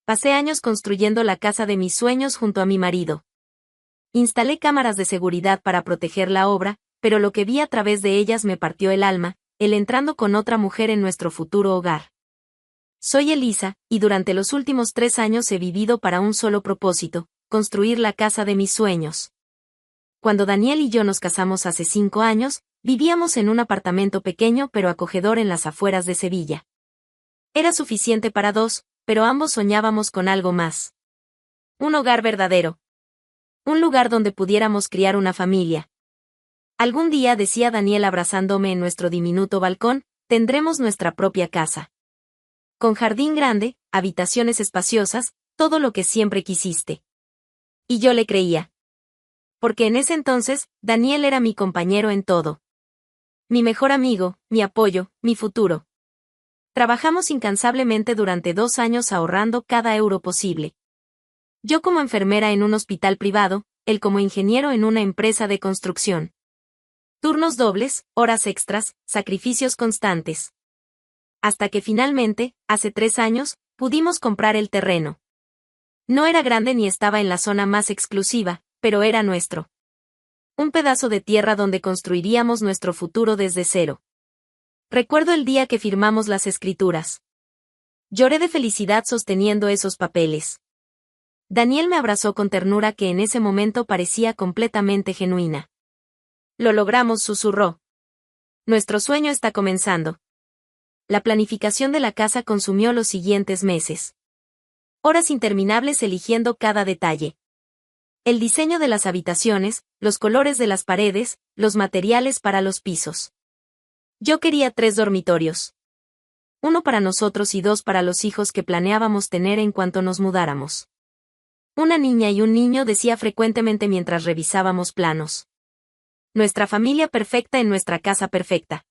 Pasé años construyendo la casa de mis sueños junto a mi marido. Instalé cámaras de seguridad para proteger la obra, pero lo que vi a través de ellas me partió el alma, él entrando con otra mujer en nuestro futuro hogar. Soy Elisa, y durante los últimos 3 años he vivido para un solo propósito, construir la casa de mis sueños. Cuando Daniel y yo nos casamos hace 5 años, vivíamos en un apartamento pequeño pero acogedor en las afueras de Sevilla. Era suficiente para 2, pero ambos soñábamos con algo más. Un hogar verdadero. Un lugar donde pudiéramos criar una familia. Algún día, decía Daniel abrazándome en nuestro diminuto balcón, tendremos nuestra propia casa. Con jardín grande, habitaciones espaciosas, todo lo que siempre quisiste. Y yo le creía. Porque en ese entonces, Daniel era mi compañero en todo. Mi mejor amigo, mi apoyo, mi futuro. Trabajamos incansablemente durante 2 años ahorrando cada euro posible. Yo como enfermera en un hospital privado, él como ingeniero en una empresa de construcción. Turnos dobles, horas extras, sacrificios constantes. Hasta que finalmente, hace 3 años, pudimos comprar el terreno. No era grande ni estaba en la zona más exclusiva, pero era nuestro. Un pedazo de tierra donde construiríamos nuestro futuro desde cero. Recuerdo el día que firmamos las escrituras. Lloré de felicidad sosteniendo esos papeles. Daniel me abrazó con ternura que en ese momento parecía completamente genuina. Lo logramos, susurró. Nuestro sueño está comenzando. La planificación de la casa consumió los siguientes meses. Horas interminables eligiendo cada detalle. El diseño de las habitaciones, los colores de las paredes, los materiales para los pisos. Yo quería 3 dormitorios. 1 para nosotros y 2 para los hijos que planeábamos tener en cuanto nos mudáramos. Una niña y un niño, decía frecuentemente mientras revisábamos planos. Nuestra familia perfecta en nuestra casa perfecta.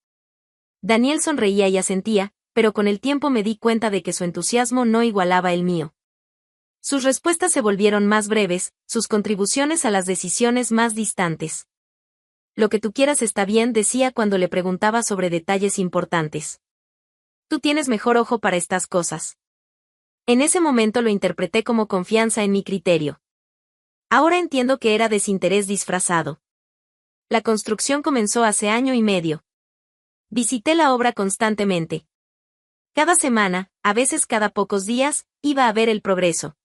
Daniel sonreía y asentía, pero con el tiempo me di cuenta de que su entusiasmo no igualaba el mío. Sus respuestas se volvieron más breves, sus contribuciones a las decisiones más distantes. Lo que tú quieras está bien, decía cuando le preguntaba sobre detalles importantes. Tú tienes mejor ojo para estas cosas. En ese momento lo interpreté como confianza en mi criterio. Ahora entiendo que era desinterés disfrazado. La construcción comenzó hace 1 año y medio. Visité la obra constantemente. Cada semana, a veces cada pocos días, iba a ver el progreso.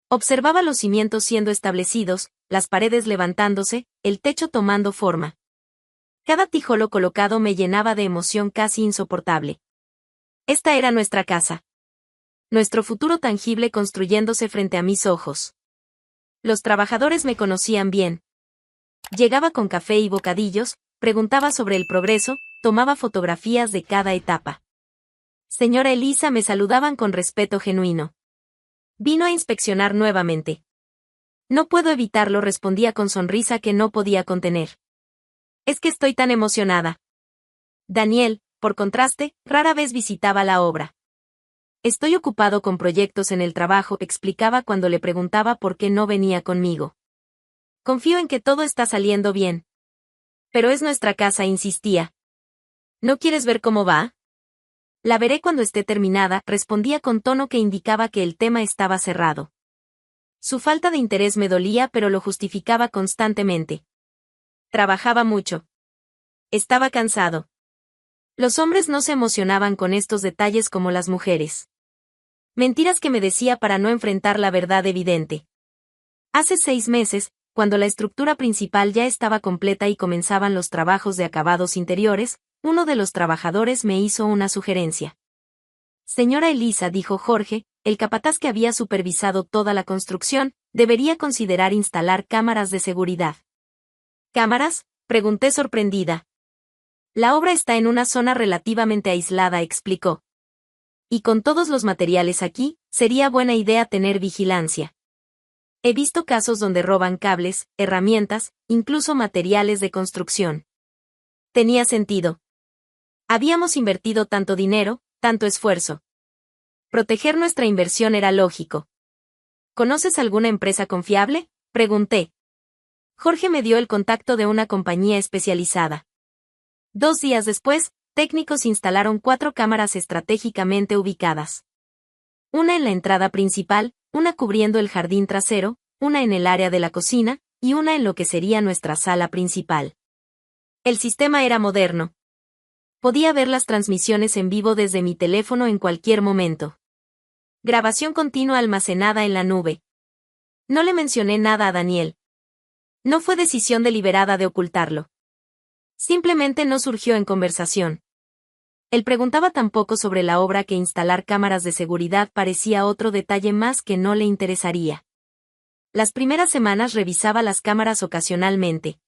Observaba los cimientos siendo establecidos, las paredes levantándose, el techo tomando forma. Cada tijolo colocado me llenaba de emoción casi insoportable. Esta era nuestra casa. Nuestro futuro tangible construyéndose frente a mis ojos. Los trabajadores me conocían bien. Llegaba con café y bocadillos, preguntaba sobre el progreso, tomaba fotografías de cada etapa. Señora Elisa, me saludaban con respeto genuino. Vino a inspeccionar nuevamente. No puedo evitarlo, respondía con sonrisa que no podía contener. Es que estoy tan emocionada. Daniel, por contraste, rara vez visitaba la obra. Estoy ocupado con proyectos en el trabajo, explicaba cuando le preguntaba por qué no venía conmigo. Confío en que todo está saliendo bien. Pero es nuestra casa, insistía. ¿No quieres ver cómo va? La veré cuando esté terminada, respondía con tono que indicaba que el tema estaba cerrado. Su falta de interés me dolía, pero lo justificaba constantemente. Trabajaba mucho. Estaba cansado. Los hombres no se emocionaban con estos detalles como las mujeres. Mentiras que me decía para no enfrentar la verdad evidente. Hace 6 meses, cuando la estructura principal ya estaba completa y comenzaban los trabajos de acabados interiores, uno de los trabajadores me hizo una sugerencia. Señora Elisa, dijo Jorge, el capataz que había supervisado toda la construcción, debería considerar instalar cámaras de seguridad. ¿Cámaras?, pregunté sorprendida. La obra está en una zona relativamente aislada, explicó. Y con todos los materiales aquí, sería buena idea tener vigilancia. He visto casos donde roban cables, herramientas, incluso materiales de construcción. Tenía sentido. Habíamos invertido tanto dinero, tanto esfuerzo. Proteger nuestra inversión era lógico. ¿Conoces alguna empresa confiable?, pregunté. Jorge me dio el contacto de una compañía especializada. 2 días después, técnicos instalaron 4 cámaras estratégicamente ubicadas. Una en la entrada principal, una cubriendo el jardín trasero, una en el área de la cocina, y una en lo que sería nuestra sala principal. El sistema era moderno. Podía ver las transmisiones en vivo desde mi teléfono en cualquier momento. Grabación continua almacenada en la nube. No le mencioné nada a Daniel. No fue decisión deliberada de ocultarlo. Simplemente no surgió en conversación. Él preguntaba tampoco sobre la obra que instalar cámaras de seguridad parecía otro detalle más que no le interesaría. Las primeras semanas revisaba las cámaras ocasionalmente,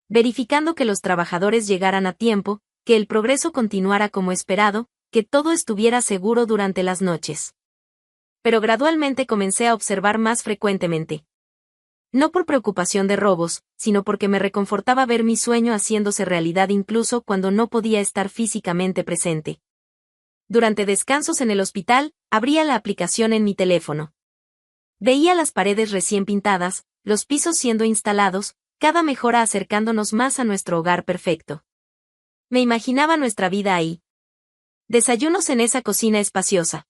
verificando que los trabajadores llegaran a tiempo, que el progreso continuara como esperado, que todo estuviera seguro durante las noches. Pero gradualmente comencé a observar más frecuentemente. No por preocupación de robos, sino porque me reconfortaba ver mi sueño haciéndose realidad incluso cuando no podía estar físicamente presente. Durante descansos en el hospital, abría la aplicación en mi teléfono. Veía las paredes recién pintadas, los pisos siendo instalados, cada mejora acercándonos más a nuestro hogar perfecto. Me imaginaba nuestra vida ahí. Desayunos en esa cocina espaciosa.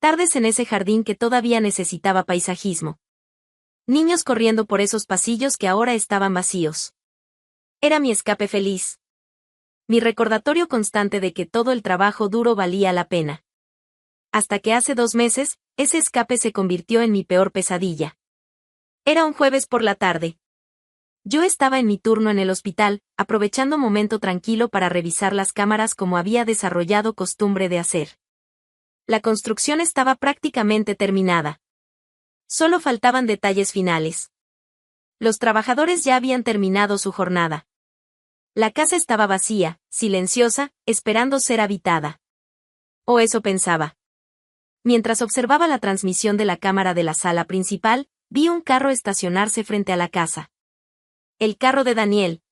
Tardes en ese jardín que todavía necesitaba paisajismo. Niños corriendo por esos pasillos que ahora estaban vacíos. Era mi escape feliz. Mi recordatorio constante de que todo el trabajo duro valía la pena. Hasta que hace 2 meses, ese escape se convirtió en mi peor pesadilla. Era un jueves por la tarde. Yo estaba en mi turno en el hospital, aprovechando momento tranquilo para revisar las cámaras como había desarrollado costumbre de hacer. La construcción estaba prácticamente terminada. Solo faltaban detalles finales. Los trabajadores ya habían terminado su jornada. La casa estaba vacía, silenciosa, esperando ser habitada. O eso pensaba. Mientras observaba la transmisión de la cámara de la sala principal, vi un carro estacionarse frente a la casa. El carro de Daniel.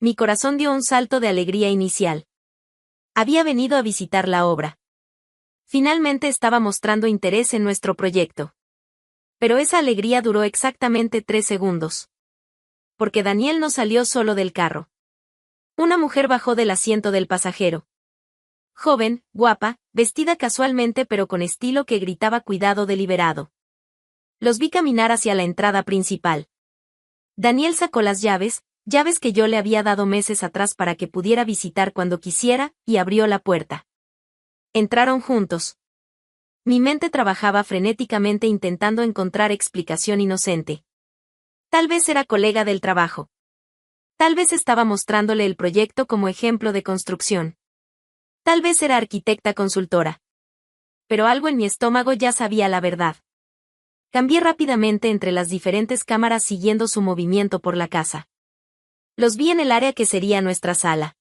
Mi corazón dio un salto de alegría inicial. Había venido a visitar la obra. Finalmente estaba mostrando interés en nuestro proyecto. Pero esa alegría duró exactamente 3 segundos. Porque Daniel no salió solo del carro. Una mujer bajó del asiento del pasajero. Joven, guapa, vestida casualmente pero con estilo que gritaba cuidado deliberado. Los vi caminar hacia la entrada principal. Daniel sacó las llaves que yo le había dado meses atrás para que pudiera visitar cuando quisiera, y abrió la puerta. Entraron juntos. Mi mente trabajaba frenéticamente intentando encontrar explicación inocente. Tal vez era colega del trabajo. Tal vez estaba mostrándole el proyecto como ejemplo de construcción. Tal vez era arquitecta consultora. Pero algo en mi estómago ya sabía la verdad. Cambié rápidamente entre las diferentes cámaras siguiendo su movimiento por la casa. Los vi en el área que sería nuestra sala.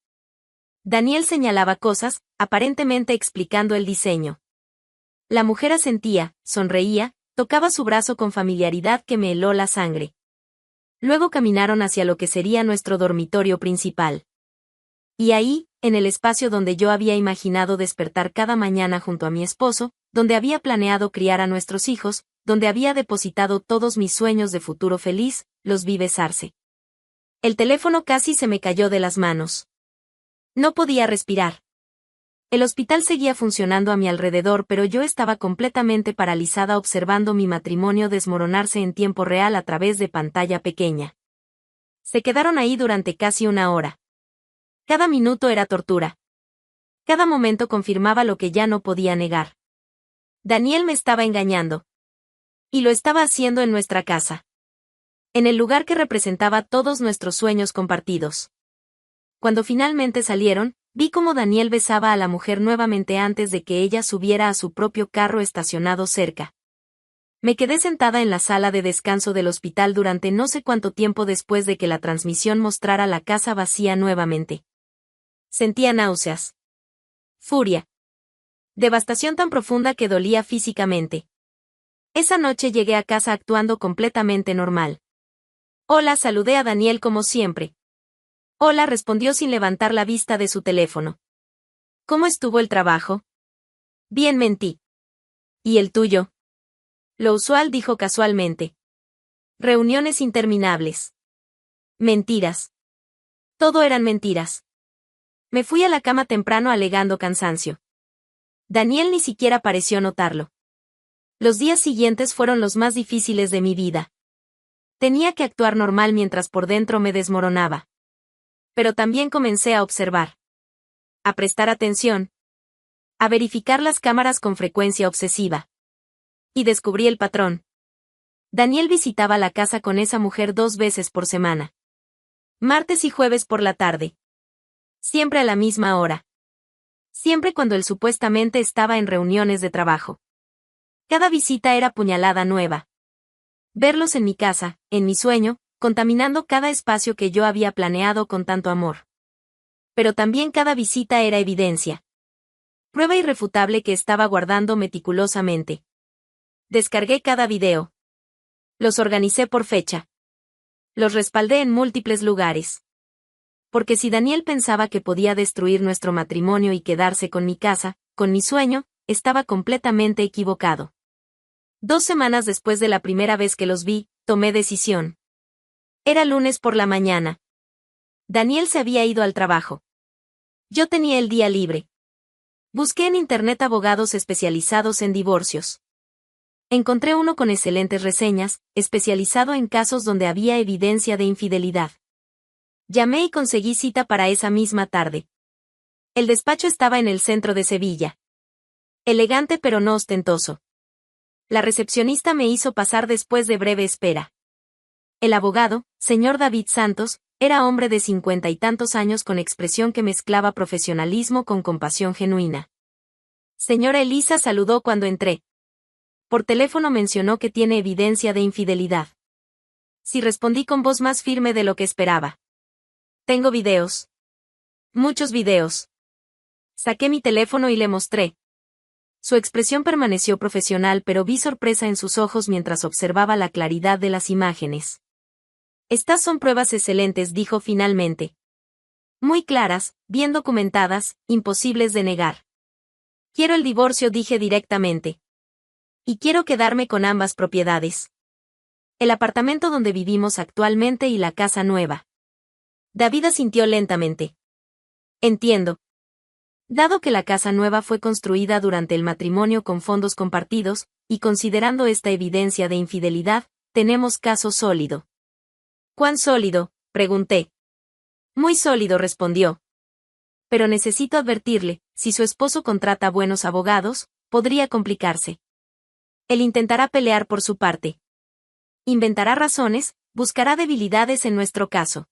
Daniel señalaba cosas, aparentemente explicando el diseño. La mujer asentía, sonreía, tocaba su brazo con familiaridad que me heló la sangre. Luego caminaron hacia lo que sería nuestro dormitorio principal. Y ahí, en el espacio donde yo había imaginado despertar cada mañana junto a mi esposo, donde había planeado criar a nuestros hijos, donde había depositado todos mis sueños de futuro feliz, los vi besarse. El teléfono casi se me cayó de las manos. No podía respirar. El hospital seguía funcionando a mi alrededor, pero yo estaba completamente paralizada observando mi matrimonio desmoronarse en tiempo real a través de pantalla pequeña. Se quedaron ahí durante casi 1 hora. Cada minuto era tortura. Cada momento confirmaba lo que ya no podía negar. Daniel me estaba engañando. Y lo estaba haciendo en nuestra casa. En el lugar que representaba todos nuestros sueños compartidos. Cuando finalmente salieron, vi cómo Daniel besaba a la mujer nuevamente antes de que ella subiera a su propio carro estacionado cerca. Me quedé sentada en la sala de descanso del hospital durante no sé cuánto tiempo después de que la transmisión mostrara la casa vacía nuevamente. Sentía náuseas. Furia. Devastación tan profunda que dolía físicamente. Esa noche llegué a casa actuando completamente normal. Hola, saludé a Daniel como siempre. Hola, respondió sin levantar la vista de su teléfono. ¿Cómo estuvo el trabajo? Bien, mentí. ¿Y el tuyo? Lo usual, dijo casualmente. Reuniones interminables. Mentiras. Todo eran mentiras. Me fui a la cama temprano alegando cansancio. Daniel ni siquiera pareció notarlo. Los días siguientes fueron los más difíciles de mi vida. Tenía que actuar normal mientras por dentro me desmoronaba. Pero también comencé a observar. A prestar atención. A verificar las cámaras con frecuencia obsesiva. Y descubrí el patrón. Daniel visitaba la casa con esa mujer 2 veces por semana. Martes y jueves por la tarde. Siempre a la misma hora. Siempre cuando él supuestamente estaba en reuniones de trabajo. Cada visita era puñalada nueva. Verlos en mi casa, en mi sueño, contaminando cada espacio que yo había planeado con tanto amor. Pero también cada visita era evidencia. Prueba irrefutable que estaba guardando meticulosamente. Descargué cada video. Los organicé por fecha. Los respaldé en múltiples lugares. Porque si Daniel pensaba que podía destruir nuestro matrimonio y quedarse con mi casa, con mi sueño, estaba completamente equivocado. 2 semanas después de la primera vez que los vi, tomé decisión. Era lunes por la mañana. Daniel se había ido al trabajo. Yo tenía el día libre. Busqué en internet abogados especializados en divorcios. Encontré uno con excelentes reseñas, especializado en casos donde había evidencia de infidelidad. Llamé y conseguí cita para esa misma tarde. El despacho estaba en el centro de Sevilla. Elegante pero no ostentoso. La recepcionista me hizo pasar después de breve espera. El abogado, señor David Santos, era hombre de 50 y tantos años con expresión que mezclaba profesionalismo con compasión genuina. Señora Elisa saludó cuando entré. Por teléfono mencionó que tiene evidencia de infidelidad. Sí, respondí con voz más firme de lo que esperaba. Tengo videos. Muchos videos. Saqué mi teléfono y le mostré. Su expresión permaneció profesional, pero vi sorpresa en sus ojos mientras observaba la claridad de las imágenes. Estas son pruebas excelentes, dijo finalmente. Muy claras, bien documentadas, imposibles de negar. Quiero el divorcio, dije directamente. Y quiero quedarme con ambas propiedades. El apartamento donde vivimos actualmente y la casa nueva. David asintió lentamente. Entiendo. Dado que la casa nueva fue construida durante el matrimonio con fondos compartidos, y considerando esta evidencia de infidelidad, tenemos caso sólido. ¿Cuán sólido?, pregunté. Muy sólido, respondió. Pero necesito advertirle, si su esposo contrata buenos abogados, podría complicarse. Él intentará pelear por su parte. Inventará razones, buscará debilidades en nuestro caso.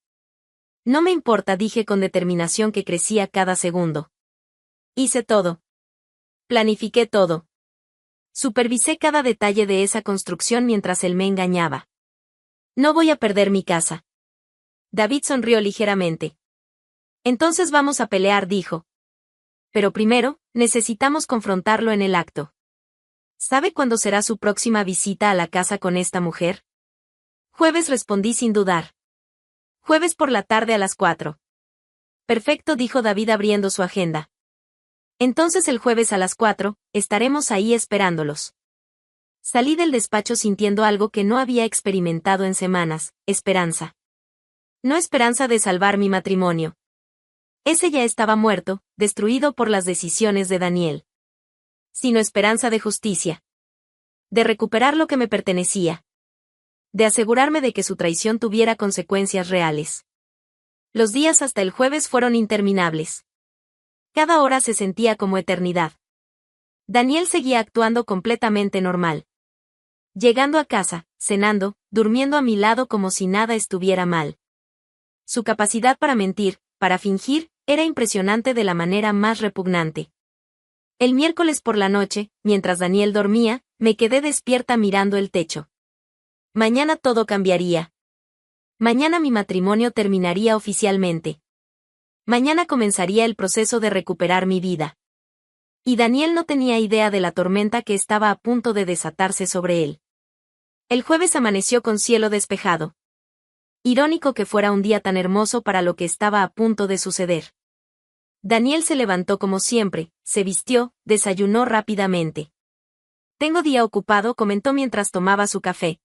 No me importa, dije con determinación que crecía cada segundo. Hice todo. Planifiqué todo. Supervisé cada detalle de esa construcción mientras él me engañaba. No voy a perder mi casa. David sonrió ligeramente. Entonces vamos a pelear, dijo. Pero primero, necesitamos confrontarlo en el acto. ¿Sabe cuándo será su próxima visita a la casa con esta mujer? Jueves, respondí sin dudar. Jueves por la tarde a las 4. Perfecto, dijo David abriendo su agenda. Entonces el jueves a las 4, estaremos ahí esperándolos. Salí del despacho sintiendo algo que no había experimentado en semanas, esperanza. No esperanza de salvar mi matrimonio. Ese ya estaba muerto, destruido por las decisiones de Daniel. Sino esperanza de justicia. De recuperar lo que me pertenecía. De asegurarme de que su traición tuviera consecuencias reales. Los días hasta el jueves fueron interminables. Cada hora se sentía como eternidad. Daniel seguía actuando completamente normal. Llegando a casa, cenando, durmiendo a mi lado como si nada estuviera mal. Su capacidad para mentir, para fingir, era impresionante de la manera más repugnante. El miércoles por la noche, mientras Daniel dormía, me quedé despierta mirando el techo. Mañana todo cambiaría. Mañana mi matrimonio terminaría oficialmente. Mañana comenzaría el proceso de recuperar mi vida. Y Daniel no tenía idea de la tormenta que estaba a punto de desatarse sobre él. El jueves amaneció con cielo despejado. Irónico que fuera un día tan hermoso para lo que estaba a punto de suceder. Daniel se levantó como siempre, se vistió, desayunó rápidamente. Tengo día ocupado, comentó mientras tomaba su café.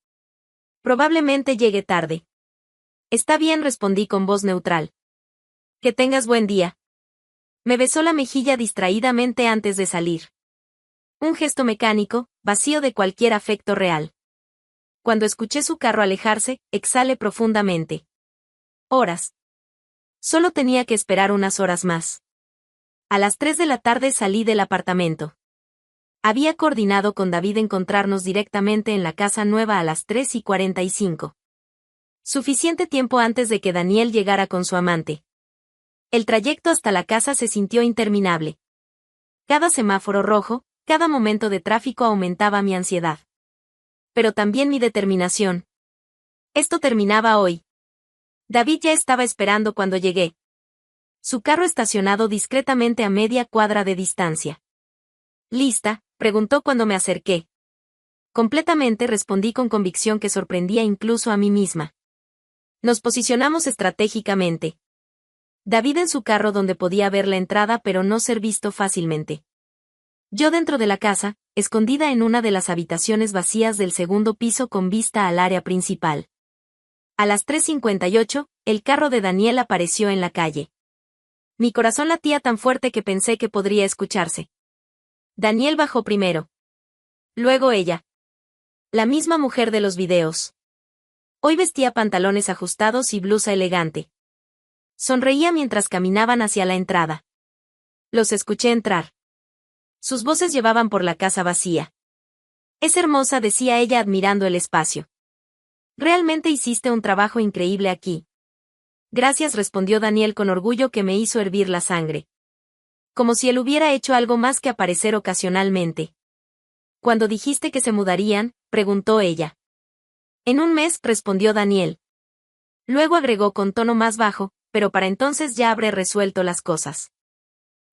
Probablemente llegue tarde. Está bien, respondí con voz neutral. Que tengas buen día. Me besó la mejilla distraídamente antes de salir. Un gesto mecánico, vacío de cualquier afecto real. Cuando escuché su carro alejarse, exhalé profundamente. Horas. Solo tenía que esperar unas horas más. A las 3 de la tarde salí del apartamento. Había coordinado con David encontrarnos directamente en la casa nueva a las 3:45. Suficiente tiempo antes de que Daniel llegara con su amante. El trayecto hasta la casa se sintió interminable. Cada semáforo rojo, cada momento de tráfico aumentaba mi ansiedad. Pero también mi determinación. Esto terminaba hoy. David ya estaba esperando cuando llegué. Su carro estacionado discretamente a media cuadra de distancia. ¿Lista?, preguntó cuando me acerqué. Completamente, respondí con convicción que sorprendía incluso a mí misma. Nos posicionamos estratégicamente. David en su carro donde podía ver la entrada pero no ser visto fácilmente. Yo dentro de la casa, escondida en una de las habitaciones vacías del segundo piso con vista al área principal. A las 3:58, el carro de Daniel apareció en la calle. Mi corazón latía tan fuerte que pensé que podría escucharse. Daniel bajó primero. Luego ella. La misma mujer de los videos. Hoy vestía pantalones ajustados y blusa elegante. Sonreía mientras caminaban hacia la entrada. Los escuché entrar. Sus voces llevaban por la casa vacía. Es hermosa, decía ella admirando el espacio. Realmente hiciste un trabajo increíble aquí. Gracias, respondió Daniel con orgullo que me hizo hervir la sangre. Como si él hubiera hecho algo más que aparecer ocasionalmente. Cuando dijiste que se mudarían, preguntó ella. En un mes, respondió Daniel. Luego agregó con tono más bajo, pero para entonces ya habré resuelto las cosas.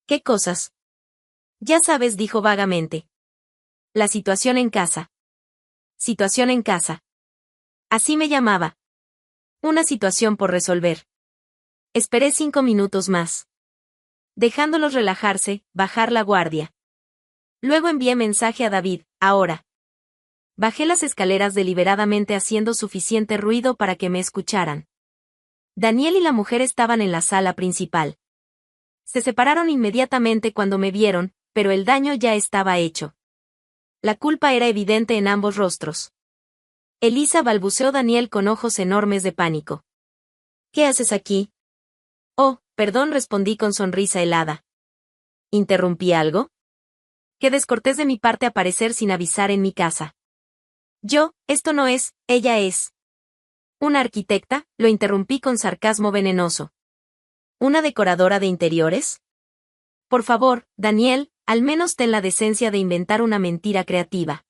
¿Qué cosas? Ya sabes, dijo vagamente. La situación en casa. Situación en casa. Así me llamaba. Una situación por resolver. Esperé 5 minutos más. Dejándolos relajarse, bajar la guardia. Luego envié mensaje a David, ahora. Bajé las escaleras deliberadamente haciendo suficiente ruido para que me escucharan. Daniel y la mujer estaban en la sala principal. Se separaron inmediatamente cuando me vieron, pero el daño ya estaba hecho. La culpa era evidente en ambos rostros. Elisa, balbuceó Daniel con ojos enormes de pánico. ¿Qué haces aquí? Oh, perdón, respondí con sonrisa helada. ¿Interrumpí algo? Qué descortés de mi parte aparecer sin avisar en mi casa. Esto no es, ella es. ¿Una arquitecta?, lo interrumpí con sarcasmo venenoso. ¿Una decoradora de interiores? Por favor, Daniel, al menos ten la decencia de inventar una mentira creativa.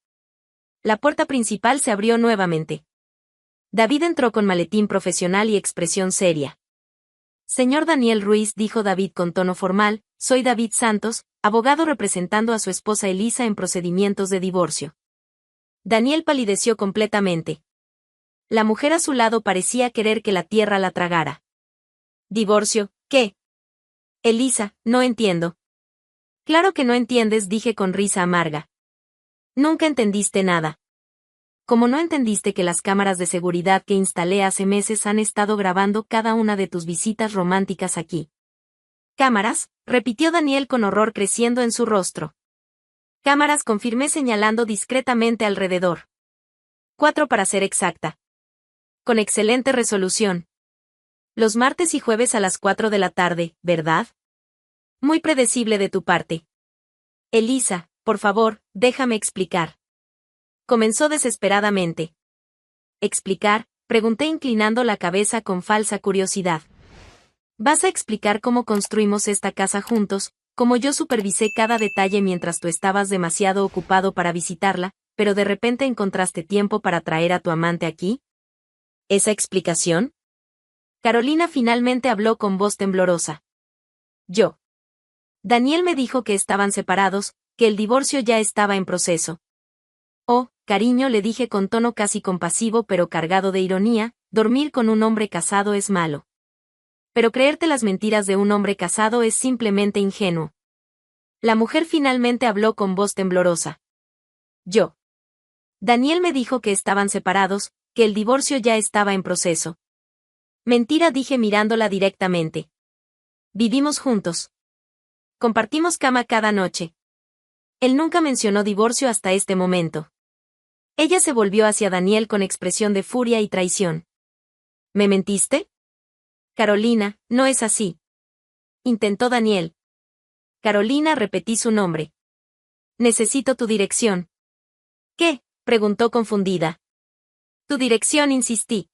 La puerta principal se abrió nuevamente. David entró con maletín profesional y expresión seria. Señor Daniel Ruiz, dijo David con tono formal, soy David Santos, abogado representando a su esposa Elisa en procedimientos de divorcio. Daniel palideció completamente. La mujer a su lado parecía querer que la tierra la tragara. ¿Divorcio? ¿Qué? Elisa, no entiendo. Claro que no entiendes, dije con risa amarga. Nunca entendiste nada. Como no entendiste que las cámaras de seguridad que instalé hace meses han estado grabando cada una de tus visitas románticas aquí. ¿Cámaras?, repitió Daniel con horror creciendo en su rostro. Cámaras, confirmé señalando discretamente alrededor. 4 para ser exacta. Con excelente resolución. Los martes y jueves a las 4 de la tarde, ¿verdad? Muy predecible de tu parte. Elisa, por favor, déjame explicar. Comenzó desesperadamente. ¿Explicar?, pregunté inclinando la cabeza con falsa curiosidad. ¿Vas a explicar cómo construimos esta casa juntos, cómo yo supervisé cada detalle mientras tú estabas demasiado ocupado para visitarla, pero de repente encontraste tiempo para traer a tu amante aquí? ¿Esa explicación? Carolina finalmente habló con voz temblorosa. Yo. Daniel me dijo que estaban separados, que el divorcio ya estaba en proceso. Oh, cariño, le dije con tono casi compasivo pero cargado de ironía, dormir con un hombre casado es malo. Pero creerte las mentiras de un hombre casado es simplemente ingenuo. La mujer finalmente habló con voz temblorosa. Yo. Daniel me dijo que estaban separados, que el divorcio ya estaba en proceso. Mentira, dije mirándola directamente. Vivimos juntos. Compartimos cama cada noche. Él nunca mencionó divorcio hasta este momento. Ella se volvió hacia Daniel con expresión de furia y traición. ¿Me mentiste? Carolina, no es así. Intentó Daniel. Carolina, repetí su nombre. Necesito tu dirección. ¿Qué? Preguntó confundida. Tu dirección, insistí.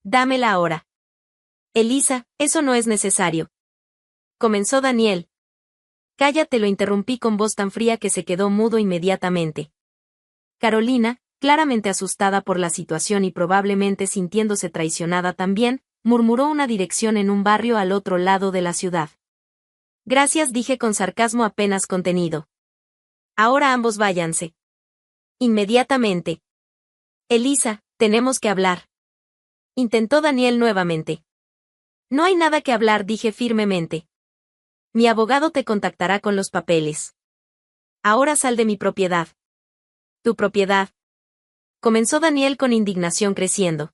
Dámela ahora. Elisa, eso no es necesario. Comenzó Daniel. Cállate, lo interrumpí con voz tan fría que se quedó mudo inmediatamente. Carolina, claramente asustada por la situación y probablemente sintiéndose traicionada también, murmuró una dirección en un barrio al otro lado de la ciudad. Gracias, dije con sarcasmo apenas contenido. Ahora ambos váyanse. Inmediatamente. Elisa, tenemos que hablar. Intentó Daniel nuevamente. No hay nada que hablar, dije firmemente. Mi abogado te contactará con los papeles. Ahora sal de mi propiedad. ¿Tu propiedad? Comenzó Daniel con indignación creciendo.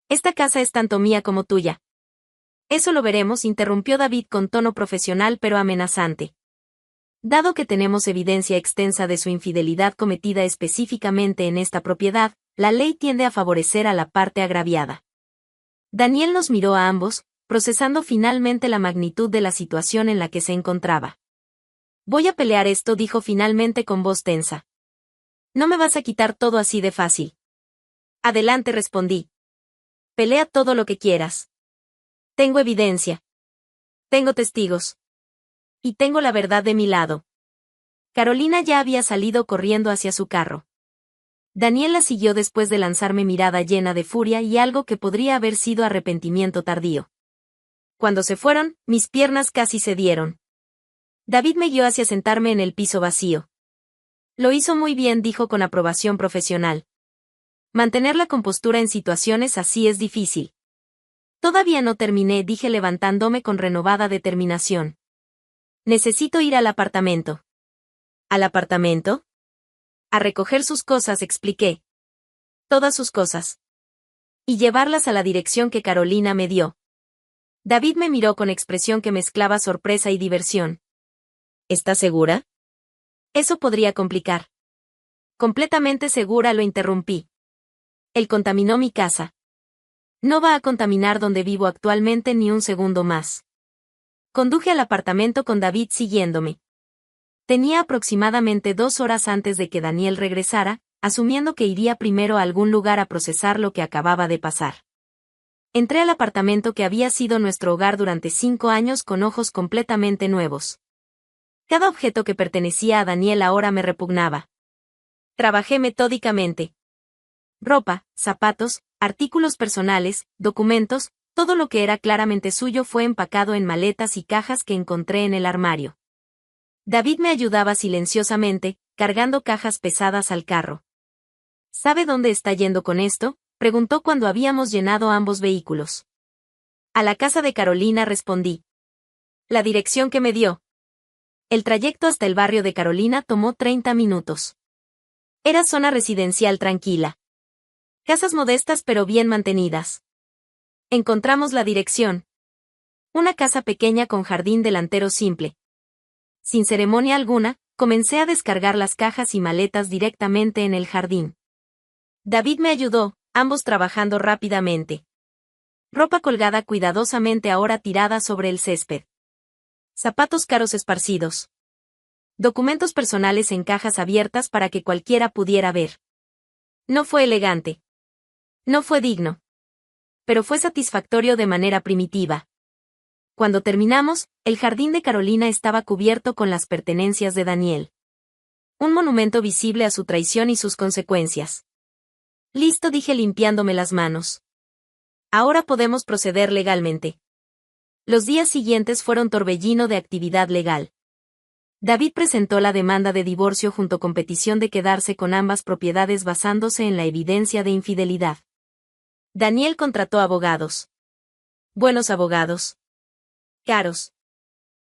Esta casa es tanto mía como tuya. Eso lo veremos, interrumpió David con tono profesional pero amenazante. Dado que tenemos evidencia extensa de su infidelidad cometida específicamente en esta propiedad, la ley tiende a favorecer a la parte agraviada. Daniel nos miró a ambos, procesando finalmente la magnitud de la situación en la que se encontraba. Voy a pelear esto, dijo finalmente con voz tensa. No me vas a quitar todo así de fácil. Adelante, respondí. Pelea todo lo que quieras. Tengo evidencia. Tengo testigos. Y tengo la verdad de mi lado. Carolina ya había salido corriendo hacia su carro. Daniel la siguió después de lanzarme mirada llena de furia y algo que podría haber sido arrepentimiento tardío. Cuando se fueron, mis piernas casi cedieron. David me guió hacia sentarme en el piso vacío. Lo hizo muy bien, dijo con aprobación profesional. Mantener la compostura en situaciones así es difícil. Todavía no terminé, dije levantándome con renovada determinación. Necesito ir al apartamento. ¿Al apartamento? A recoger sus cosas, expliqué. Todas sus cosas. Y llevarlas a la dirección que Carolina me dio. David me miró con expresión que mezclaba sorpresa y diversión. ¿Estás segura? Eso podría complicar. Completamente segura, lo interrumpí. Él contaminó mi casa. No va a contaminar donde vivo actualmente ni un segundo más. Conduje al apartamento con David siguiéndome. Tenía aproximadamente 2 horas antes de que Daniel regresara, asumiendo que iría primero a algún lugar a procesar lo que acababa de pasar. Entré al apartamento que había sido nuestro hogar durante 5 años con ojos completamente nuevos. Cada objeto que pertenecía a Daniel ahora me repugnaba. Trabajé metódicamente. Ropa, zapatos, artículos personales, documentos, todo lo que era claramente suyo fue empacado en maletas y cajas que encontré en el armario. David me ayudaba silenciosamente, cargando cajas pesadas al carro. ¿Sabe dónde está yendo con esto?, preguntó cuando habíamos llenado ambos vehículos. A la casa de Carolina, respondí. La dirección que me dio. El trayecto hasta el barrio de Carolina tomó 30 minutos. Era zona residencial tranquila. Casas modestas pero bien mantenidas. Encontramos la dirección. Una casa pequeña con jardín delantero simple. Sin ceremonia alguna, comencé a descargar las cajas y maletas directamente en el jardín. David me ayudó, ambos trabajando rápidamente. Ropa colgada cuidadosamente ahora tirada sobre el césped. Zapatos caros esparcidos. Documentos personales en cajas abiertas para que cualquiera pudiera ver. No fue elegante. No fue digno. Pero fue satisfactorio de manera primitiva. Cuando terminamos, el jardín de Carolina estaba cubierto con las pertenencias de Daniel. Un monumento visible a su traición y sus consecuencias. Listo, dije limpiándome las manos. Ahora podemos proceder legalmente. Los días siguientes fueron torbellino de actividad legal. David presentó la demanda de divorcio junto con petición de quedarse con ambas propiedades basándose en la evidencia de infidelidad. Daniel contrató abogados. Buenos abogados. Caros.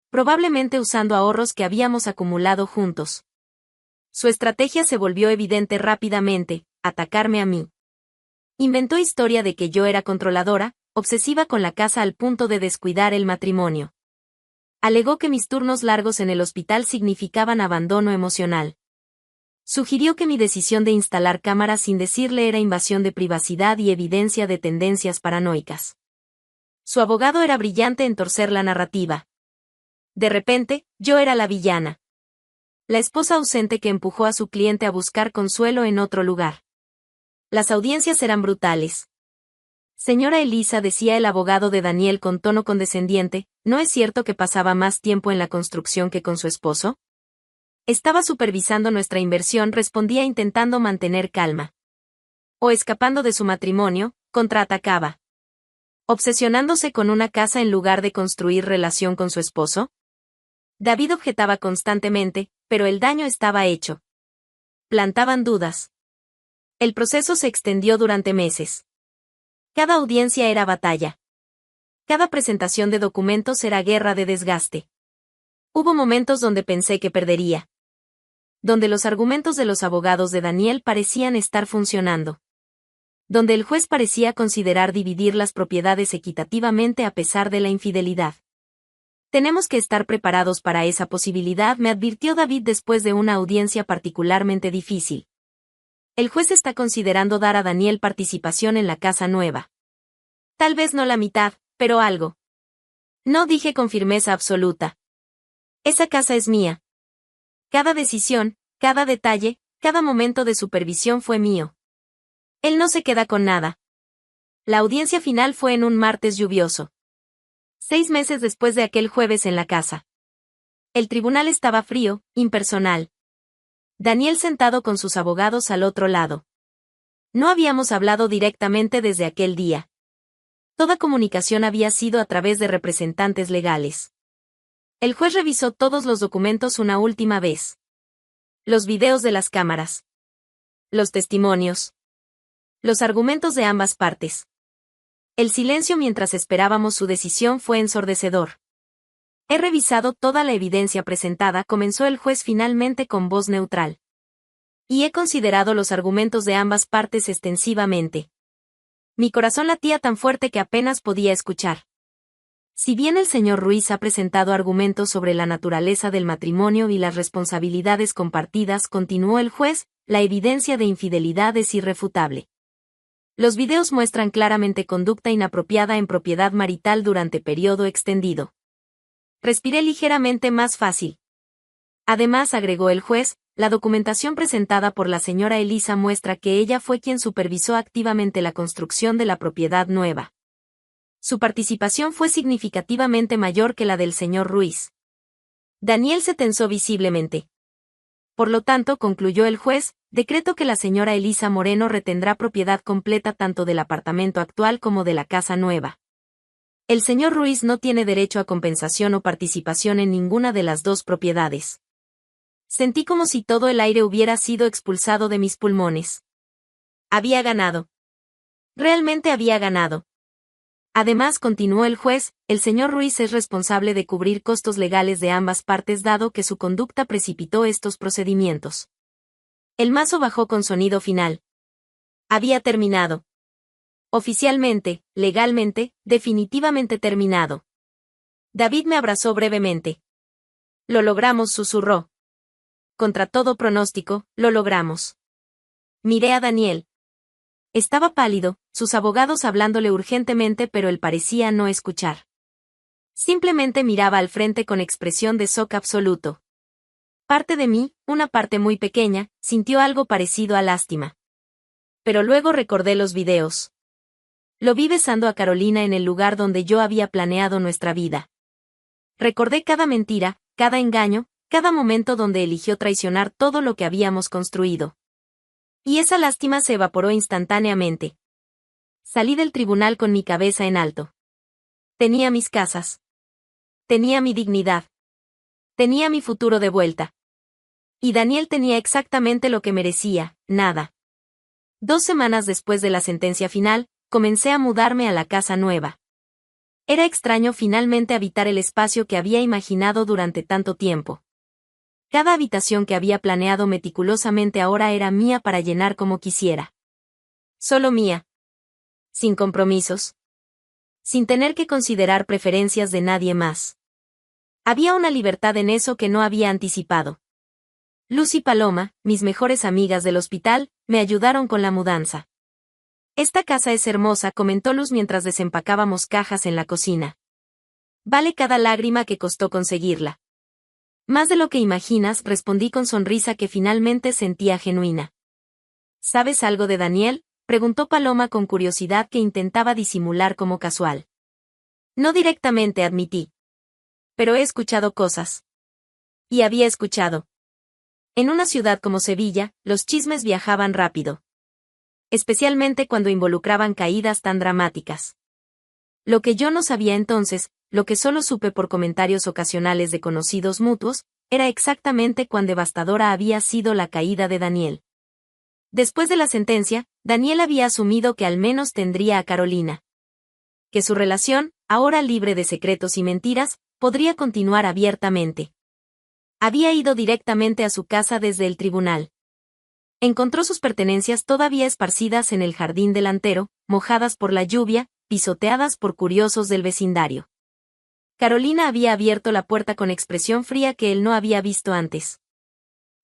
Probablemente usando ahorros que habíamos acumulado juntos. Su estrategia se volvió evidente rápidamente, atacarme a mí. Inventó historia de que yo era controladora, obsesiva con la casa al punto de descuidar el matrimonio. Alegó que mis turnos largos en el hospital significaban abandono emocional. Sugirió que mi decisión de instalar cámaras sin decirle era invasión de privacidad y evidencia de tendencias paranoicas. Su abogado era brillante en torcer la narrativa. De repente, yo era la villana. La esposa ausente que empujó a su cliente a buscar consuelo en otro lugar. Las audiencias eran brutales. Señora Elisa, decía el abogado de Daniel con tono condescendiente, ¿no es cierto que pasaba más tiempo en la construcción que con su esposo? Estaba supervisando nuestra inversión, respondía intentando mantener calma. O escapando de su matrimonio, contraatacaba. ¿Obsesionándose con una casa en lugar de construir relación con su esposo? David objetaba constantemente, pero el daño estaba hecho. Plantaban dudas. El proceso se extendió durante meses. Cada audiencia era batalla. Cada presentación de documentos era guerra de desgaste. Hubo momentos donde pensé que perdería. Donde los argumentos de los abogados de Daniel parecían estar funcionando. Donde el juez parecía considerar dividir las propiedades equitativamente a pesar de la infidelidad. Tenemos que estar preparados para esa posibilidad, me advirtió David después de una audiencia particularmente difícil. El juez está considerando dar a Daniel participación en la casa nueva. Tal vez no la mitad, pero algo. No, dije con firmeza absoluta. Esa casa es mía. Cada decisión, cada detalle, cada momento de supervisión fue mío. Él no se queda con nada. La audiencia final fue en un martes lluvioso. 6 meses después de aquel jueves en la casa. El tribunal estaba frío, impersonal. Daniel sentado con sus abogados al otro lado. No habíamos hablado directamente desde aquel día. Toda comunicación había sido a través de representantes legales. El juez revisó todos los documentos una última vez. Los videos de las cámaras. Los testimonios. Los argumentos de ambas partes. El silencio mientras esperábamos su decisión fue ensordecedor. He revisado toda la evidencia presentada, comenzó el juez finalmente con voz neutral. Y he considerado los argumentos de ambas partes extensivamente. Mi corazón latía tan fuerte que apenas podía escuchar. Si bien el señor Ruiz ha presentado argumentos sobre la naturaleza del matrimonio y las responsabilidades compartidas, continuó el juez, la evidencia de infidelidad es irrefutable. Los videos muestran claramente conducta inapropiada en propiedad marital durante periodo extendido. Respiré ligeramente más fácil. Además, agregó el juez, la documentación presentada por la señora Elisa muestra que ella fue quien supervisó activamente la construcción de la propiedad nueva. Su participación fue significativamente mayor que la del señor Ruiz. Daniel se tensó visiblemente. Por lo tanto, concluyó el juez, decreto que la señora Elisa Moreno retendrá propiedad completa tanto del apartamento actual como de la casa nueva. El señor Ruiz no tiene derecho a compensación o participación en ninguna de las dos propiedades. Sentí como si todo el aire hubiera sido expulsado de mis pulmones. Había ganado. Realmente había ganado. Además, continuó el juez, el señor Ruiz es responsable de cubrir costos legales de ambas partes dado que su conducta precipitó estos procedimientos. El mazo bajó con sonido final. Había terminado. Oficialmente, legalmente, definitivamente terminado. David me abrazó brevemente. Lo logramos, susurró. Contra todo pronóstico, lo logramos. Miré a Daniel. Estaba pálido, sus abogados hablándole urgentemente, pero él parecía no escuchar. Simplemente miraba al frente con expresión de shock absoluto. Parte de mí, una parte muy pequeña, sintió algo parecido a lástima. Pero luego recordé los videos. Lo vi besando a Carolina en el lugar donde yo había planeado nuestra vida. Recordé cada mentira, cada engaño, cada momento donde eligió traicionar todo lo que habíamos construido. Y esa lástima se evaporó instantáneamente. Salí del tribunal con mi cabeza en alto. Tenía mis casas. Tenía mi dignidad. Tenía mi futuro de vuelta. Y Daniel tenía exactamente lo que merecía, nada. 2 semanas después de la sentencia final, comencé a mudarme a la casa nueva. Era extraño finalmente habitar el espacio que había imaginado durante tanto tiempo. Cada habitación que había planeado meticulosamente ahora era mía para llenar como quisiera. Solo mía. Sin compromisos. Sin tener que considerar preferencias de nadie más. Había una libertad en eso que no había anticipado. Luz y Paloma, mis mejores amigas del hospital, me ayudaron con la mudanza. Esta casa es hermosa, comentó Luz mientras desempacábamos cajas en la cocina. Vale cada lágrima que costó conseguirla. Más de lo que imaginas, respondí con sonrisa que finalmente sentía genuina. ¿Sabes algo de Daniel?, preguntó Paloma con curiosidad que intentaba disimular como casual. No directamente, admití. Pero he escuchado cosas. Y había escuchado. En una ciudad como Sevilla, los chismes viajaban rápido. Especialmente cuando involucraban caídas tan dramáticas. Lo que yo no sabía entonces, lo que solo supe por comentarios ocasionales de conocidos mutuos, era exactamente cuán devastadora había sido la caída de Daniel. Después de la sentencia, Daniel había asumido que al menos tendría a Carolina. Que su relación, ahora libre de secretos y mentiras, podría continuar abiertamente. Había ido directamente a su casa desde el tribunal. Encontró sus pertenencias todavía esparcidas en el jardín delantero, mojadas por la lluvia, pisoteadas por curiosos del vecindario. Carolina había abierto la puerta con expresión fría que él no había visto antes.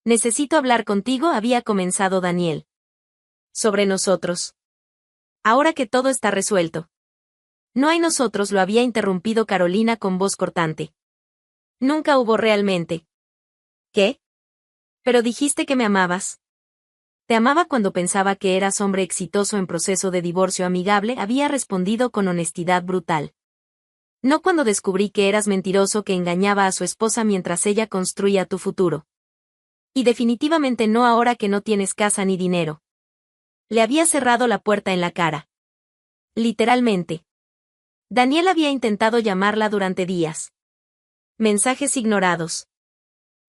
Necesito hablar contigo, había comenzado Daniel. Sobre nosotros. Ahora que todo está resuelto. No hay nosotros, lo había interrumpido Carolina con voz cortante. Nunca hubo realmente. ¿Qué? Pero dijiste que me amabas. Te amaba cuando pensaba que eras hombre exitoso en proceso de divorcio amigable, había respondido con honestidad brutal. No cuando descubrí que eras mentiroso que engañaba a su esposa mientras ella construía tu futuro. Y definitivamente no ahora que no tienes casa ni dinero. Le había cerrado la puerta en la cara. Literalmente. Daniel había intentado llamarla durante días. Mensajes ignorados.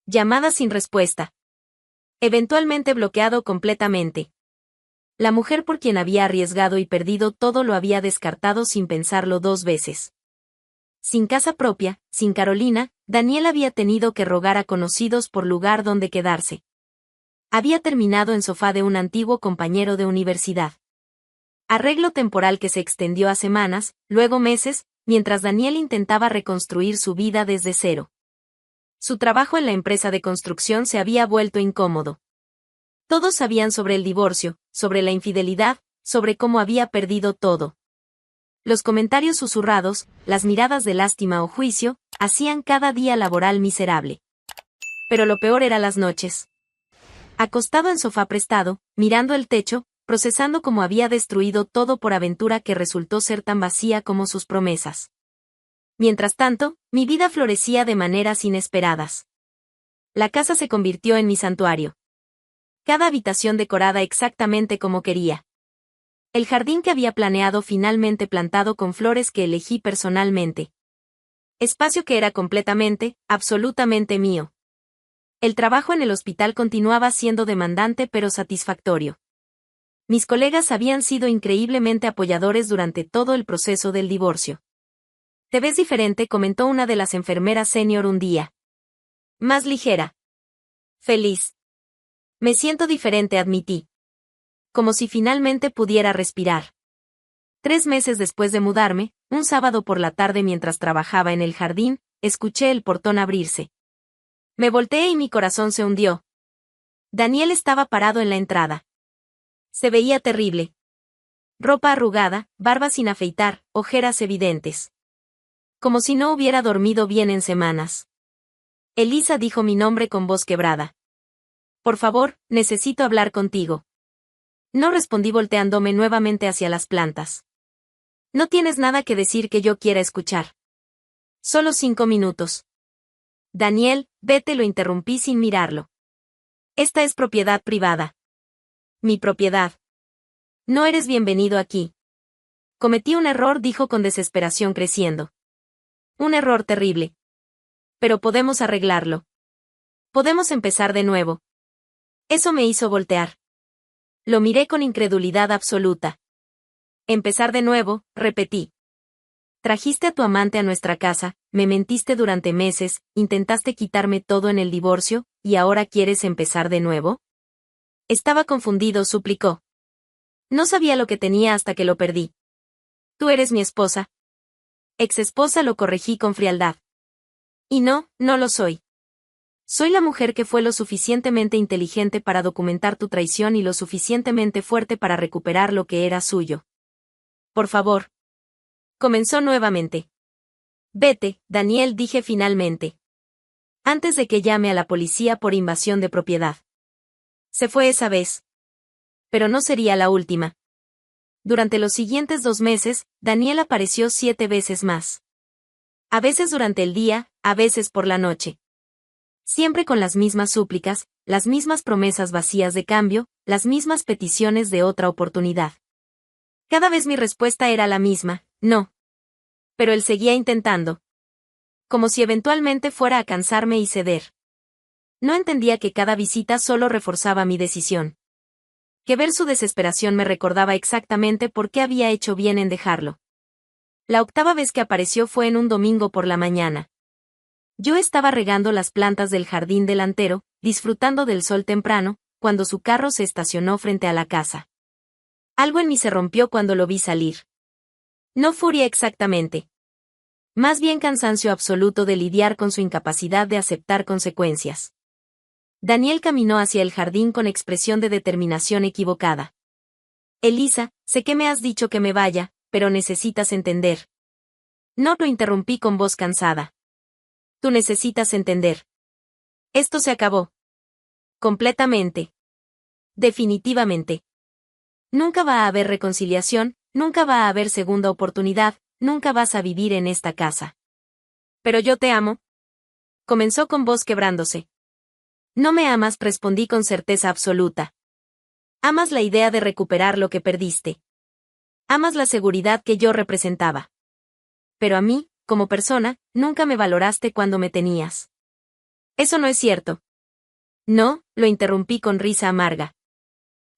Llamadas sin respuesta. Eventualmente bloqueado completamente. La mujer por quien había arriesgado y perdido todo lo había descartado sin pensarlo dos veces. Sin casa propia, sin Carolina, Daniel había tenido que rogar a conocidos por lugar donde quedarse. Había terminado en sofá de un antiguo compañero de universidad. Arreglo temporal que se extendió a semanas, luego meses, mientras Daniel intentaba reconstruir su vida desde cero. Su trabajo en la empresa de construcción se había vuelto incómodo. Todos sabían sobre el divorcio, sobre la infidelidad, sobre cómo había perdido todo. Los comentarios susurrados, las miradas de lástima o juicio, hacían cada día laboral miserable. Pero lo peor era las noches. Acostado en sofá prestado, mirando el techo, procesando cómo había destruido todo por aventura que resultó ser tan vacía como sus promesas. Mientras tanto, mi vida florecía de maneras inesperadas. La casa se convirtió en mi santuario. Cada habitación decorada exactamente como quería. El jardín que había planeado finalmente plantado con flores que elegí personalmente. Espacio que era completamente, absolutamente mío. El trabajo en el hospital continuaba siendo demandante pero satisfactorio. Mis colegas habían sido increíblemente apoyadores durante todo el proceso del divorcio. Te ves diferente, comentó una de las enfermeras senior un día. Más ligera. Feliz. Me siento diferente, admití. Como si finalmente pudiera respirar. 3 meses después de mudarme, un sábado por la tarde mientras trabajaba en el jardín, escuché el portón abrirse. Me volteé y mi corazón se hundió. Daniel estaba parado en la entrada. Se veía terrible. Ropa arrugada, barba sin afeitar, ojeras evidentes. Como si no hubiera dormido bien en semanas. Elisa, dijo mi nombre con voz quebrada. Por favor, necesito hablar contigo. No respondí volteándome nuevamente hacia las plantas. No tienes nada que decir que yo quiera escuchar. Solo 5 minutos. Daniel, vete, lo interrumpí sin mirarlo. Esta es propiedad privada. Mi propiedad. No eres bienvenido aquí. Cometí un error, dijo con desesperación creciendo. Un error terrible. Pero podemos arreglarlo. Podemos empezar de nuevo. Eso me hizo voltear. Lo miré con incredulidad absoluta. Empezar de nuevo, repetí. Trajiste a tu amante a nuestra casa, me mentiste durante meses, intentaste quitarme todo en el divorcio, ¿y ahora quieres empezar de nuevo? Estaba confundido, suplicó. No sabía lo que tenía hasta que lo perdí. Tú eres mi esposa. Ex esposa, lo corregí con frialdad. Y no, no lo soy. Soy la mujer que fue lo suficientemente inteligente para documentar tu traición y lo suficientemente fuerte para recuperar lo que era suyo. Por favor. Comenzó nuevamente. Vete, Daniel, dije finalmente. Antes de que llame a la policía por invasión de propiedad. Se fue esa vez. Pero no sería la última. Durante los siguientes 2 meses, Daniel apareció 7 veces más. A veces durante el día, a veces por la noche. Siempre con las mismas súplicas, las mismas promesas vacías de cambio, las mismas peticiones de otra oportunidad. Cada vez mi respuesta era la misma, no. Pero él seguía intentando. Como si eventualmente fuera a cansarme y ceder. No entendía que cada visita solo reforzaba mi decisión. Que ver su desesperación me recordaba exactamente por qué había hecho bien en dejarlo. La 8ª vez que apareció fue en un domingo por la mañana. Yo estaba regando las plantas del jardín delantero, disfrutando del sol temprano, cuando su carro se estacionó frente a la casa. Algo en mí se rompió cuando lo vi salir. No furia exactamente. Más bien cansancio absoluto de lidiar con su incapacidad de aceptar consecuencias. Daniel caminó hacia el jardín con expresión de determinación equivocada. Elisa, sé que me has dicho que me vaya, pero necesitas entender. No, lo interrumpí con voz cansada. Tú necesitas entender. Esto se acabó. Completamente. Definitivamente. Nunca va a haber reconciliación, nunca va a haber segunda oportunidad, nunca vas a vivir en esta casa. Pero yo te amo. Comenzó con voz quebrándose. No me amas, respondí con certeza absoluta. Amas la idea de recuperar lo que perdiste. Amas la seguridad que yo representaba. Pero a mí, como persona, nunca me valoraste cuando me tenías. Eso no es cierto. No, lo interrumpí con risa amarga.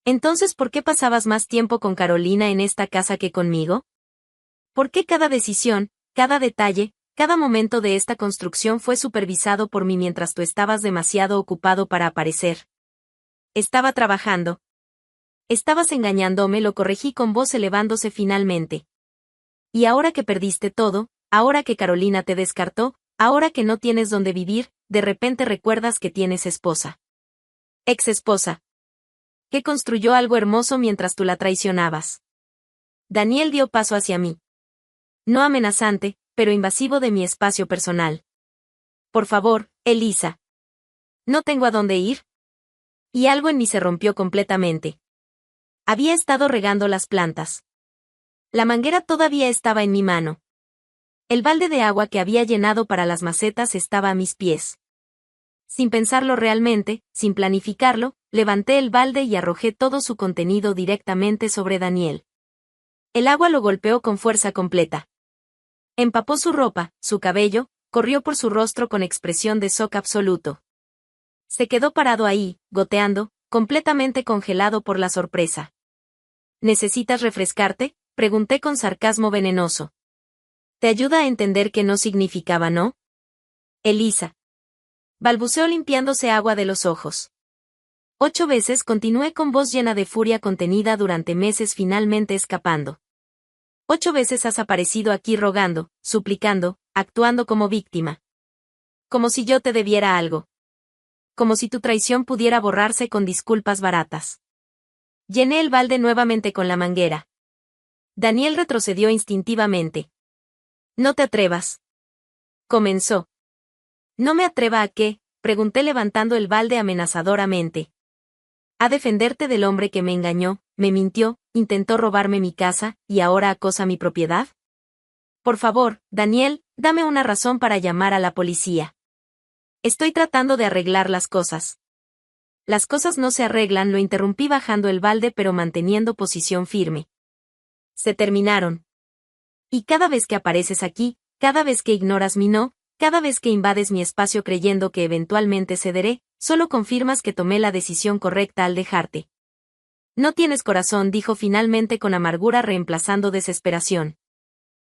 Entonces, ¿por qué pasabas más tiempo con Carolina en esta casa que conmigo? ¿Por qué cada decisión, cada detalle, cada momento de esta construcción fue supervisado por mí mientras tú estabas demasiado ocupado para aparecer? Estaba trabajando. Estabas engañándome, lo corregí con voz elevándose finalmente. Y ahora que perdiste todo, ahora que Carolina te descartó, ahora que no tienes dónde vivir, de repente recuerdas que tienes esposa. Ex esposa. Que construyó algo hermoso mientras tú la traicionabas. Daniel dio paso hacia mí. No amenazante, pero invasivo de mi espacio personal. Por favor, Elisa. ¿No tengo a dónde ir? Y algo en mí se rompió completamente. Había estado regando las plantas. La manguera todavía estaba en mi mano. El balde de agua que había llenado para las macetas estaba a mis pies. Sin pensarlo realmente, sin planificarlo, levanté el balde y arrojé todo su contenido directamente sobre Daniel. El agua lo golpeó con fuerza completa. Empapó su ropa, su cabello, corrió por su rostro con expresión de shock absoluto. Se quedó parado ahí, goteando, completamente congelado por la sorpresa. ¿Necesitas refrescarte?, pregunté con sarcasmo venenoso. ¿Te ayuda a entender que no significaba no? Elisa. Balbuceó limpiándose agua de los ojos. 8 veces continué con voz llena de furia contenida durante meses, finalmente escapando. 8 veces has aparecido aquí rogando, suplicando, actuando como víctima. Como si yo te debiera algo. Como si tu traición pudiera borrarse con disculpas baratas. Llené el balde nuevamente con la manguera. Daniel retrocedió instintivamente. No te atrevas. Comenzó. ¿No me atreva a qué?, pregunté levantando el balde amenazadoramente. A defenderte del hombre que me engañó, me mintió, intentó robarme mi casa, y ahora acosa mi propiedad. Por favor, Daniel, dame una razón para llamar a la policía. Estoy tratando de arreglar las cosas. Las cosas no se arreglan, lo interrumpí bajando el balde pero manteniendo posición firme. Se terminaron. Y cada vez que apareces aquí, cada vez que ignoras mi no, cada vez que invades mi espacio creyendo que eventualmente cederé, solo confirmas que tomé la decisión correcta al dejarte. No tienes corazón, dijo finalmente con amargura reemplazando desesperación.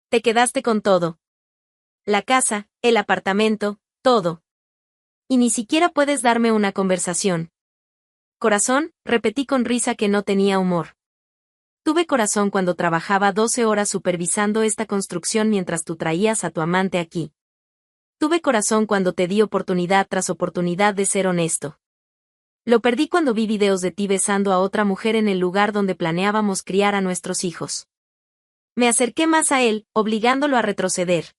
Te quedaste con todo. La casa, el apartamento, todo. Y ni siquiera puedes darme una conversación. Corazón, repetí con risa que no tenía humor. Tuve corazón cuando trabajaba 12 horas supervisando esta construcción mientras tú traías a tu amante aquí. Tuve corazón cuando te di oportunidad tras oportunidad de ser honesto. Lo perdí cuando vi videos de ti besando a otra mujer en el lugar donde planeábamos criar a nuestros hijos. Me acerqué más a él, obligándolo a retroceder.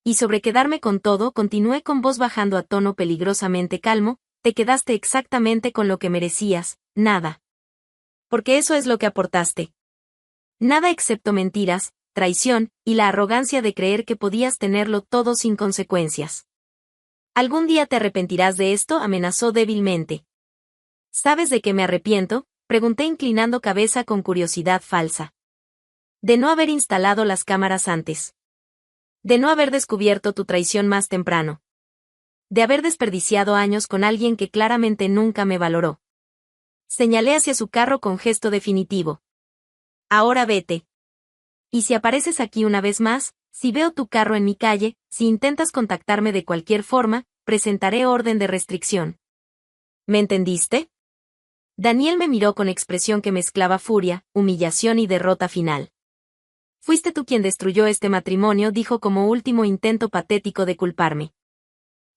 Y sobre quedarme con todo, continué con voz bajando a tono peligrosamente calmo, te quedaste exactamente con lo que merecías, nada. Porque eso es lo que aportaste. Nada excepto mentiras, traición, y la arrogancia de creer que podías tenerlo todo sin consecuencias. Algún día te arrepentirás de esto, amenazó débilmente. ¿Sabes de qué me arrepiento?, pregunté inclinando cabeza con curiosidad falsa. De no haber instalado las cámaras antes. De no haber descubierto tu traición más temprano. De haber desperdiciado años con alguien que claramente nunca me valoró. Señalé hacia su carro con gesto definitivo. Ahora vete. Y si apareces aquí una vez más, si veo tu carro en mi calle, si intentas contactarme de cualquier forma, presentaré orden de restricción. ¿Me entendiste? Daniel me miró con expresión que mezclaba furia, humillación y derrota final. Fuiste tú quien destruyó este matrimonio, dijo como último intento patético de culparme.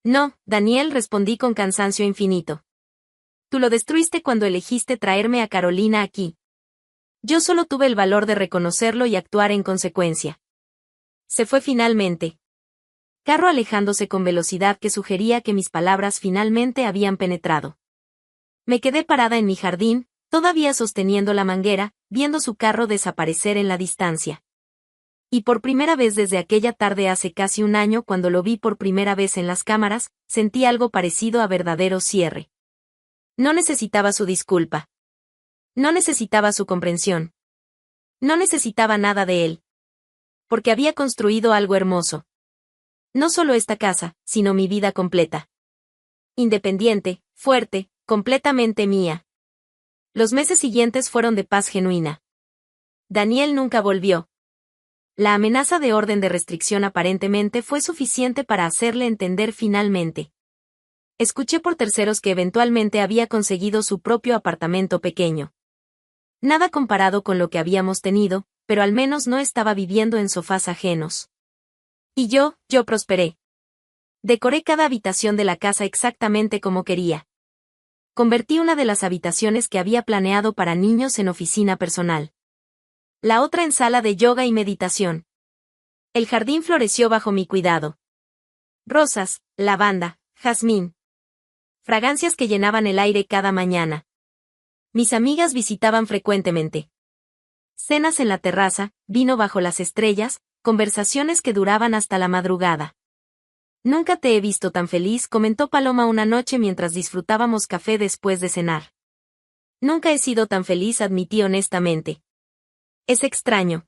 No, Daniel, respondí con cansancio infinito. Tú lo destruiste cuando elegiste traerme a Carolina aquí. Yo solo tuve el valor de reconocerlo y actuar en consecuencia. Se fue finalmente. Carro alejándose con velocidad que sugería que mis palabras finalmente habían penetrado. Me quedé parada en mi jardín, todavía sosteniendo la manguera, viendo su carro desaparecer en la distancia. Y por primera vez desde aquella tarde hace casi un año, cuando lo vi por primera vez en las cámaras, sentí algo parecido a verdadero cierre. No necesitaba su disculpa. No necesitaba su comprensión. No necesitaba nada de él. Porque había construido algo hermoso. No solo esta casa, sino mi vida completa. Independiente, fuerte, completamente mía. Los meses siguientes fueron de paz genuina. Daniel nunca volvió. La amenaza de orden de restricción aparentemente fue suficiente para hacerle entender finalmente. Escuché por terceros que eventualmente había conseguido su propio apartamento pequeño. Nada comparado con lo que habíamos tenido, pero al menos no estaba viviendo en sofás ajenos. Y yo prosperé. Decoré cada habitación de la casa exactamente como quería. Convertí una de las habitaciones que había planeado para niños en oficina personal. La otra en sala de yoga y meditación. El jardín floreció bajo mi cuidado. Rosas, lavanda, jazmín. Fragancias que llenaban el aire cada mañana. Mis amigas visitaban frecuentemente. Cenas en la terraza, vino bajo las estrellas, conversaciones que duraban hasta la madrugada. Nunca te he visto tan feliz, comentó Paloma una noche mientras disfrutábamos café después de cenar. Nunca he sido tan feliz, admití honestamente. Es extraño.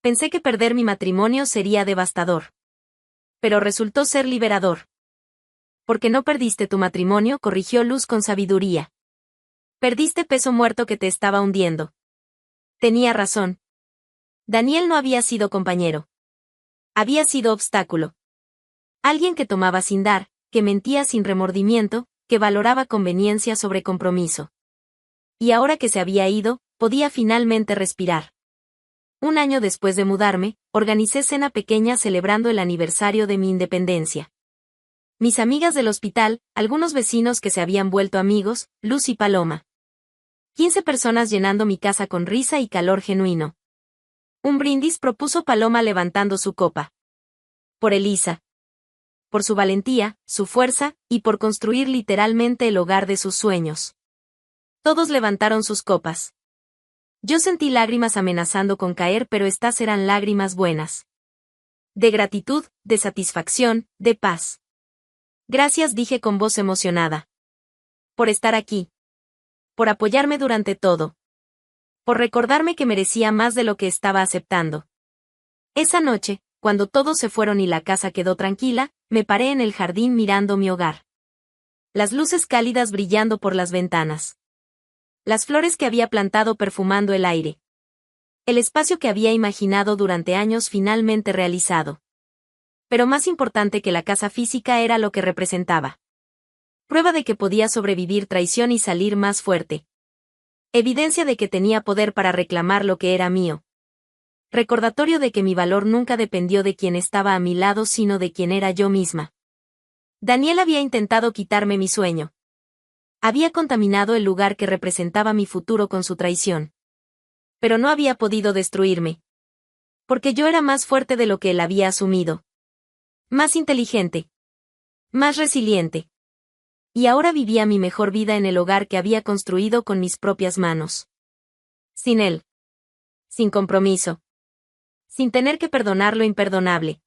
Pensé que perder mi matrimonio sería devastador. Pero resultó ser liberador. Porque no perdiste tu matrimonio, corrigió Luz con sabiduría. Perdiste peso muerto que te estaba hundiendo. Tenía razón. Daniel no había sido compañero. Había sido obstáculo. Alguien que tomaba sin dar, que mentía sin remordimiento, que valoraba conveniencia sobre compromiso. Y ahora que se había ido, podía finalmente respirar. Un año después de mudarme, organicé cena pequeña celebrando el aniversario de mi independencia. Mis amigas del hospital, algunos vecinos que se habían vuelto amigos, Luz y Paloma. 15 personas llenando mi casa con risa y calor genuino. Un brindis, propuso Paloma levantando su copa. Por Elisa. Por su valentía, su fuerza, y por construir literalmente el hogar de sus sueños. Todos levantaron sus copas. Yo sentí lágrimas amenazando con caer, pero estas eran lágrimas buenas. De gratitud, de satisfacción, de paz. Gracias, dije con voz emocionada. Por estar aquí. Por apoyarme durante todo. Por recordarme que merecía más de lo que estaba aceptando. Esa noche, cuando todos se fueron y la casa quedó tranquila, me paré en el jardín mirando mi hogar. Las luces cálidas brillando por las ventanas. Las flores que había plantado perfumando el aire. El espacio que había imaginado durante años finalmente realizado. Pero más importante que la casa física era lo que representaba. Prueba de que podía sobrevivir traición y salir más fuerte. Evidencia de que tenía poder para reclamar lo que era mío. Recordatorio de que mi valor nunca dependió de quien estaba a mi lado sino de quien era yo misma. Daniel había intentado quitarme mi sueño. Había contaminado el lugar que representaba mi futuro con su traición. Pero no había podido destruirme. Porque yo era más fuerte de lo que él había asumido. Más inteligente. Más resiliente. Y ahora vivía mi mejor vida en el hogar que había construido con mis propias manos. Sin él. Sin compromiso. Sin tener que perdonar lo imperdonable.